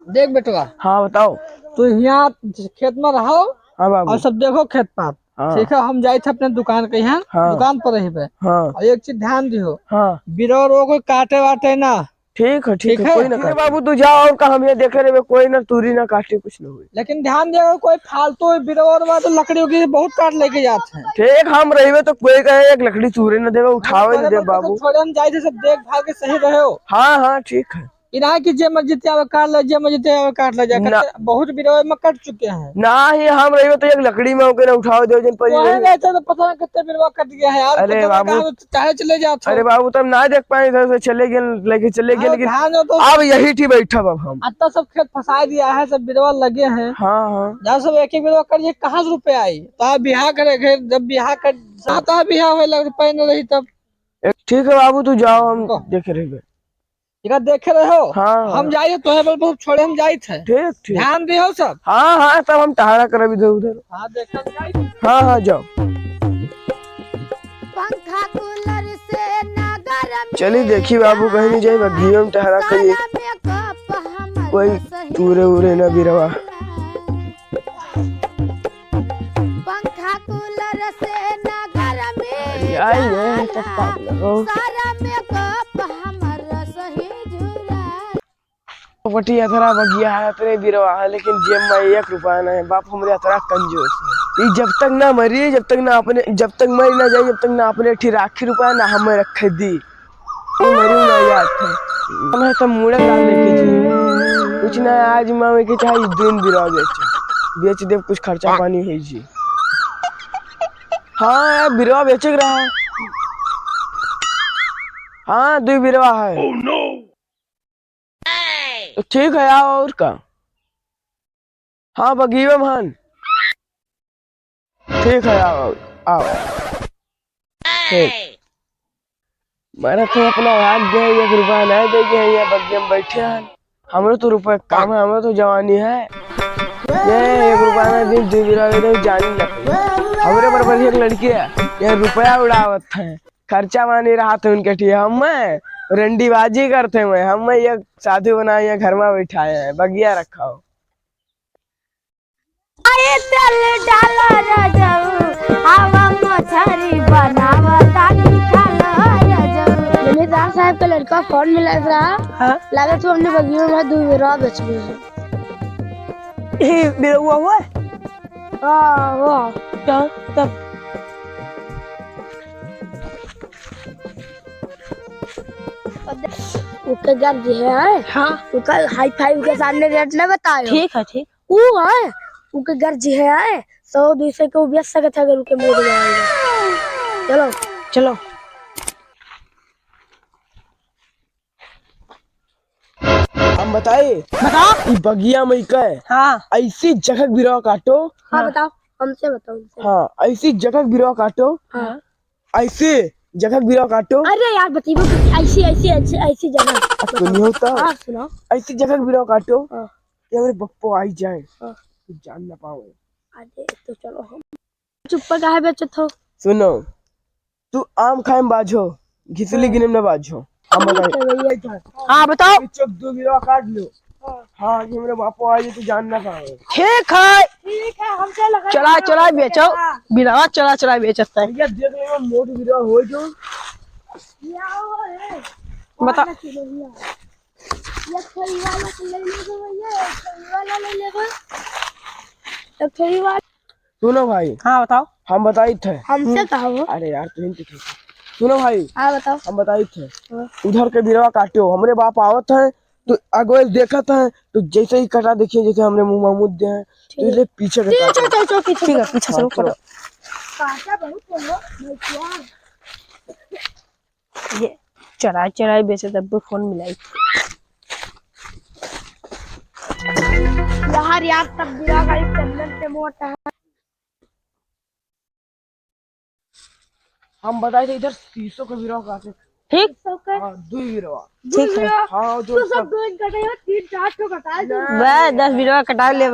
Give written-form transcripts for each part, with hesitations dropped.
देख बेटवा। हाँ बताओ। तो यहाँ खेत में रहो। हाँ बाबू। और सब देखो खेत पात। हाँ। ठीक है, हम जाए थे अपने दुकान के यहाँ। हाँ। दुकान पर रही। हाँ। और एक चीज ध्यान दियो। हाँ बिरवा को काटे वाटे ना। ठीक है कोई ना काटे। बाबू तू जाओ और हम ये देखे रहे कोई ना तुरी ना काटे कुछ ना हुई। लेकिन ध्यान दियो कोई फालतू बिरवा तो लकड़ी की बहुत काट लेके जाते हैं। ठीक हम रही तो कोई कहे एक लकड़ी चूरे न देवे उठावे न दे बाबू। थोड़े हम जाए थे सब देख भाल के सही रहे हो। हाँ ठीक है। इना की जे मर्जी काट ले, जे मर्जी काट ले जा। बहुत बिरवा में कट चुके हैं ना ही हम रही तो एक लकड़ी में होके ना उठाओ दे जन पर तो पता नहीं कितने बिरवा कट गया है यार। अरे बाबू चाहे चले जाते। अरे बाबू तब ना देख पाए इधर से चले गए लेके चले गए लेकिन अब यही थी बैठा अब हम अब सब खेत फंसा दिया है, सब बिरवा लगे हैं। हाँ जहाँ सब एक बिरवा करिए कहाँ से रुपए आई। तो बिहार करे जब बिहार कर बिहार हो रुपये न रही तब। ठीक है बाबू तू जाओ हम देखे रहे। देखे रहे हो। हाँ हम जाइए तो छोड़े हम जाए थे। ठीक ध्यान दियो सब। हाँ तब हम टहरा कर इधर उधर। हाँ जाओ। पंखा कूलर से नगर चलिए देखिए बाबू कहीं नहीं जाए बग्घी में टहरा करिए कोई टूरे उरे न बिरवा। पंखा कूलर से नगर में आई है चप्पा सारा मेकअप हमारा सही झूला। पटी अतरा बगिया है तेरे बिरवा है लेकिन जेब में 1 रुपया नहीं है। बाप हमारे अतरा कंजूस है। ये जब तक ना मरी जब तक मरी ना जाए जब तक ना अपने ठी राखी रुपया ना हमें रखे दी मरी ना याद थे हमें तो मुड़े डाल लेके जी कुछ ना आज मामे के चाहे दिन बिरवा बेच दे कुछ खर्चा पानी है जी। हाँ यार बिरवा बेच रहा है। हाँ 2 बिरवा है। oh, no! तो ठीक है आओ और का। हाँ बगीवे मान ठीक है आओ आओ ठीक। मेरा तो अपना हाथ दे 1 रुपया नहीं दे गए यहाँ बगिया में बैठे हैं। हमारे तो रुपए काम है हमारे तो जवानी है ये 1 रुपया नहीं दिन 2 बिरवा दे जानी लगती हमारे बराबर एक लड़की है ये रुपया उड़ावत है खर्चा मानी रहा था उनके ठीक हम रंडीबाजी करते हुए हम ये साधु बनाए हैं घर में बैठाए हैं बगिया रखा हो। तेल डाला रजऊ हवा मछरी बनावा तानी खाला रजऊ। जमींदार साहब का लड़का फोन मिला था। हाँ? लागत तो हमने बगिया में 2 बिरवा बेच दिए। ये बिरवा हुआ है। हाँ वाह तब उसके घर जी है। हाँ उसका हाई फाई के सामने रेट न बताओ। ठीक है ठीक। वो है उनके घर जी है 100-200 को बेच सकते अगर उनके मूड में आएगा। चलो चलो हम बताए बताओ बगिया में का है। हाँ ऐसी जगह बिरवा काटो। हाँ बताओ हमसे बताओ। हाँ ऐसी जगह बिरवा काटो। हाँ ऐसे जगह बिरवा काटो। अरे यार बताइए ऐसी जगह नहीं होता। हाँ सुनाओ। ऐसी जगह बिरवा काटो हाँ। कि हमारे बप्पो आई जाए हाँ। तो जान ना पाओ। अरे तो चलो हम चुप पर काहे बेचत हो। सुनो तू आम खाए में बाझो घिसली गिने में बाझो। हम बताए हाँ बताओ। 2 बिरवा काट लो। हाँ कि मेरे बापू आ जाए तो जान ना पाओ। ठीक है हमसे लगा चला बेचो बिरवा चला बेचता है। भैया दे दो मोट बिरवा हो जो बता। सुनो भाई। हाँ बताओ। हम बताई थे हमसे कहो। अरे यार तुम तो सुनो भाई। हाँ बताओ। हम बताई थे उधर के बिरवा काटो हमरे बाप आवत है तो अगवे देखत है तो जैसे ही कटा देखिए जैसे हमने मुंह महमूद दे हैं तो इसलिए पीछे के चलो ठीक है पीछे चलो करो। ये चढ़ाई बेचे तब फोन मिलाई यार तब बिरवा का चंदन पे मोटा है। हम बताए थे इधर 300 के बिरवा काटे। ठीक। हाँ 2 बिरवा ठीक है। हाँ तो सब 2 कटे हो 3-4 तो कटा दे। बस 10 बिरवा कटा ले।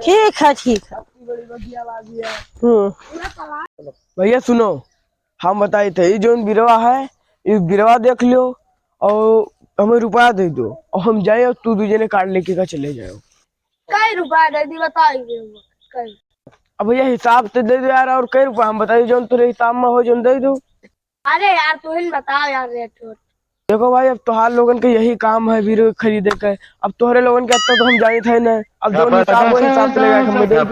ठीक है भैया सुनो हम बताए थे जो बिरवा है ये बिरवा देख लो और हमें रुपया दे दो और हम जाए और तू दूजे ने कार्ड लेके का चले जाओ। कई रुपया दे दी बताइए कई। अब भैया हिसाब से दे दो यार, और कई रुपया हम बताइए जो तेरे हिसाब में हो जो दे दो। अरे यार तू ही बताओ यार रेट। देखो भाई, अब तोहार लोगन के यही काम है वीडियो खरीदे के। अब तोहरे लोगन के अब तो हम जानी थे ना, अब जो हिसाब वो हिसाब से लेगा हम दे दो।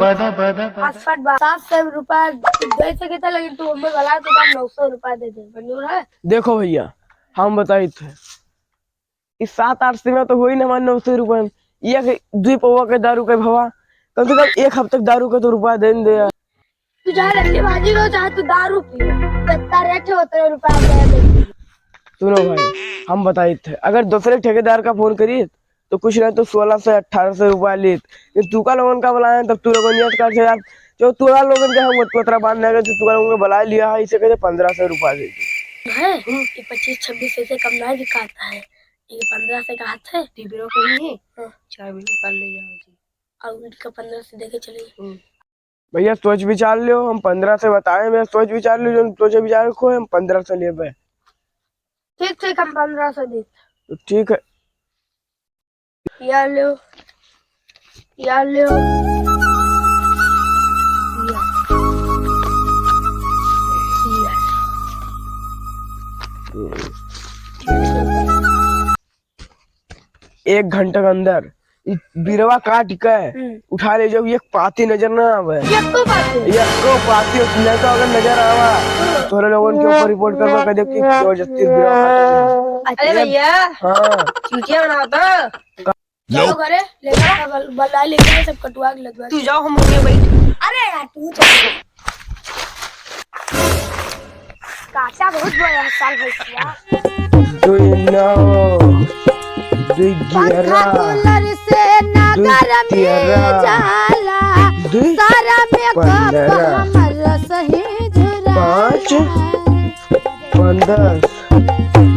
700 रुपया दे सके थे, लेकिन तू हमें बोला तो हम 900 रुपया दे दे मंजूर है। देखो भैया, हम बताई थे इस 7-8 में तो हो ही ना हमारे 900 रुपये में। एक 2 पौवा के दारू के भवा, कम से कम 1 हफ्ते दारू का तो रुपया दे दे यार। तू चाहे रंडी भाजी लो चाहे तू दारू पियो, जितना रेट है उतने रुपया दे दे। सुनो भाई, हम बताई थे अगर दूसरे ठेकेदार का फोन करिए तो कुछ नहीं तो 1600 से 1800 रुपया लेत। तू का लोगन का बुलाए तब तू लोगन नियत कर यार, जो तुरा लोगन के हम पत्रा बांधने गए तू लोगन को बुला लिया है, इसे कहते 1500 रुपया दे दे है। ये 25-26 से कम नहीं दिखाता है, ये 15 से कहा थे टीबीरो कहीं है। चाय भी कर ले जाओ जी, और इनका 15 से देके चलिए। भैया सोच विचार लियो, हम 15 से बताए, मैं सोच विचार लियो, जो सोचे विचार को हम 15 से ले भाई। ठीक हम 15 से दे तो ठीक है, यार लो यार लो एक घंटे के अंदर बिरवा काट के उठा ले जाओ, एक पाती नजर ना आवे। तो पाती नहीं तो अगर नजर आवा थोड़े लोगों के ऊपर रिपोर्ट करवा कर देखी जबरदस्ती बिरवा काटे। अरे भैया हाँ चूतिया बनाता चलो घरे लेकर बल्ला लेकर सब कटवा के लगवा। तू जाओ हम मुझे बैठ। अरे यार तू चल, काचा बहुत बड़ा साल भैया। Do you know? Do पंखा कूलर से नगर में जाला, सारा मेकअप हमर सही झुरा। 5, 15,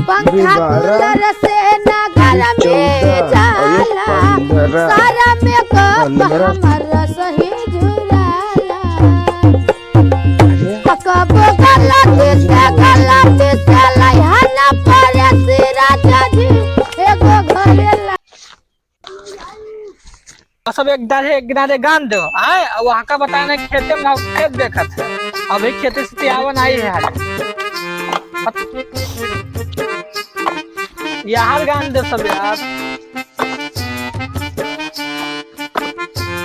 पंखा कूलर से नगर में जाला, सारा मेकअप हमर सही झुरा। कब गलती से लहना पड़े सिरा जी एगो घरे ला। सब एक किनारे गान दो आए, वहाँ का बताना खेते में खेत देखा था, अभी खेती से तियावन आई है यार गान दो सब यार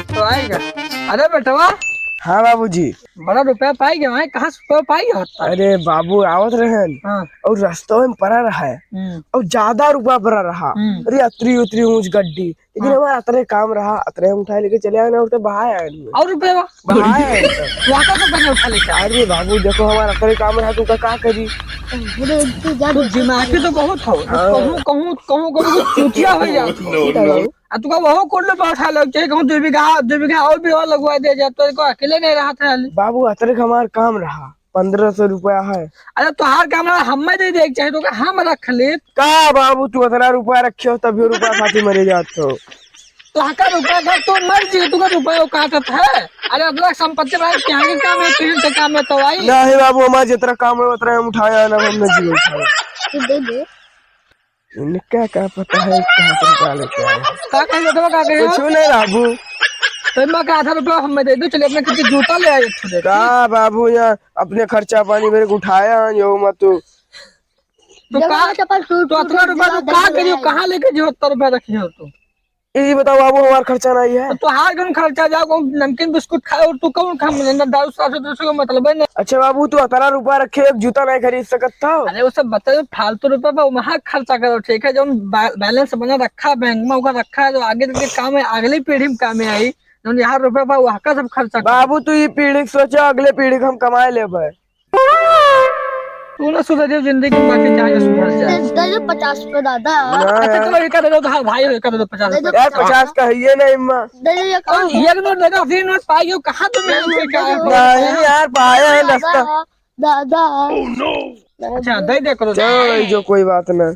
तो आएगा। अरे बेटवा, हाँ बाबूजी, बड़ा रुपया पाई गया है, कहाँ से रुपया पाई गया? अरे बाबू आवत रहे और रास्ते में पड़ा रहा है और ज्यादा रुपया पड़ा रहा। अरे अतरी उतरी ऊंच गड्डी, लेकिन हमारा अतरे काम रहा, अतरे हम उठा लेके चले आए ना, उठे बहाए और रुपया बहाए उठा लेके। अरे बाबू देखो हमारा अतरे काम रहा, तू का करी? दिमागी तो बहुत हो, कहूँ कहूँ कहूँ कहूँ चूतिया हो जाती। तू का वो कोड में बैठा लग चाहिए, कहूँ 2 बीघा और भी और लगवा दे जा, तो अकेले नहीं रहा था बाबू। अतरे हमारा काम रहा 1500 रुपया है। अरे तुहार काम रहा, हमें दे देख चाहिए तो हम रख ले का बाबू, तू 18 रुपया रखे तभी रुपया खाती मरे जात हो। तो हका रुपया का तो मर्जी, तू का रुपया काटत है। अरे अगला संपत्ति भाई क्या के काम है, तुम के काम है तो आई नहीं बाबू, हमारा जितना काम है उतना हम उठाया ना, हमने जी उठाया। दे दे इनका क्या पता है कहाँ से रुपया लेके आए। का कहे तो का कहे कुछ नहीं बाबू, तो मैं का 8 रुपया हमें दे दो, चले अपने किसी जूता ले आए थे का बाबू, यहाँ अपने खर्चा पानी मेरे को उठाया यो मत। तो का तो 18 रुपया तो का करियो, कहाँ लेके जो 70 रुपया रखी हो तू? ये बताओ बाबू, हमारा खर्चा नहीं है तो हार कौन खर्चा जाओ, नमकीन बिस्कुट खाओ और तू कौन खा दारू साथ दूसरे को मतलब है। अच्छा बाबू, तू 18 रुपया रखे एक जूता नहीं खरीद सकता था। अरे वो सब बताओ फालतू रुपया पर वहाँ खर्चा करो, ठीक है? जो बैलेंस बना रखा बैंक में होगा रखा है, तो आगे के काम है, अगली पीढ़ी में काम में आई। यहाँ रुपया पर वहाँ का सब खर्चा बाबू, तू ये पीढ़ी सोचा, अगले पीढ़ी हम कमाए ले भाई। तू ना सुधर जिंदगी बाकी जाए सुधर जाए। 50 रुपए दादा। अच्छा चलो एक दे दो, तो भाई एक दे दो 50 रुपया। यार 50 का है ये नहीं माँ, एक नोट देगा, फिर नोट पाइयो कहाँ तुम नहीं यार पाया है रास्ता दादा। अच्छा दे दे करो, चलो जो कोई बात ना,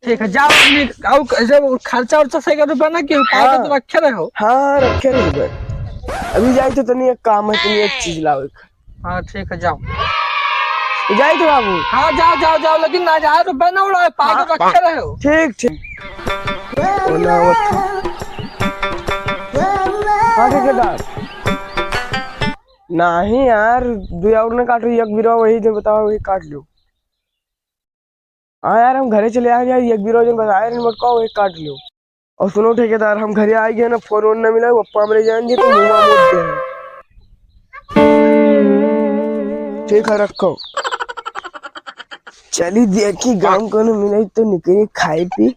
ठीक है जाओ अपनी खर्चा उर्चा सही कर रुपया ना क्यों तो रखे रहो। हाँ रखे रहे अभी जाए तो तनी एक काम है, तनी एक चीज लाओ। हाँ ठीक है जाओ। जाई तो बाबू। हाँ जाओ जाओ जाओ, लेकिन 1000 रुपए ना उड़ाए, पाके रखे रहे हो। ठीक ठीक। ओला वथा हाँ ठेकेदार। नहीं यार, 2 और ना काटो, एक बिरवा वही जो बताओ वही काट लो। हाँ यार, हम घरे चले आए यार, एक बिरवा जो बताया नहीं मटका वही काट लो। और सुनो ठेकेदार, हम घरे आ गए ना, फोन वोन ना मिला, पप्पा मेरे जान जी तो मुँह मोड़ दे। ठीक है रखो। चली देखी गाँव को न मिले तो निकली खाई पी।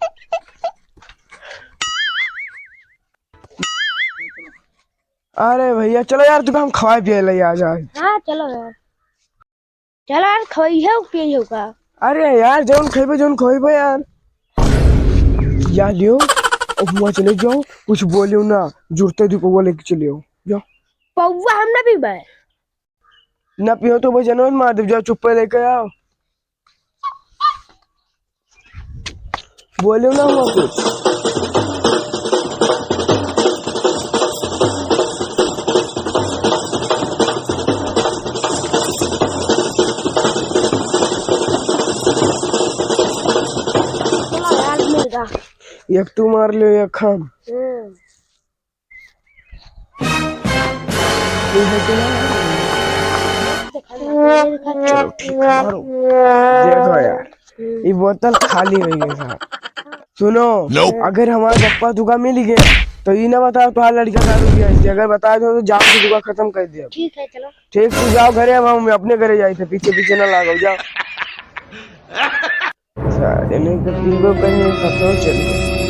अरे भैया चलो यार, तुम हम खवाए पिए ले आ जाए। हाँ चलो यार, चलो यार, खइयो पियो का। अरे यार जौन खेबे यार या लियो और हुआ चले जाओ, कुछ बोलियो ना, जुड़ते दुपो बोले के चलियो जाओ। पौवा हम ना पीबे। ना पियो तो भाई जनवन मार दे, जाओ चुप्पे लेके आओ, बोलियो ना हुआ कुछ। चलो यार मिलेगा। एक तू मार लियो एक हम। चलो ठीक है मारो। देखो यार ये बोतल खाली हो गई साहब। सुनो अगर हमारे पप्पा तुका मिल गए तो ये ना बताओ तुम्हारा लड़का दारू पिया है, अगर बता दो तो जाओ से तुका खत्म कर दिया। ठीक है चलो। ठीक तू जाओ घरे, हम अपने घरे जाए थे, पीछे पीछे ना लागो जाओ। सारे ने कभी वो कहीं खत्म चल गए।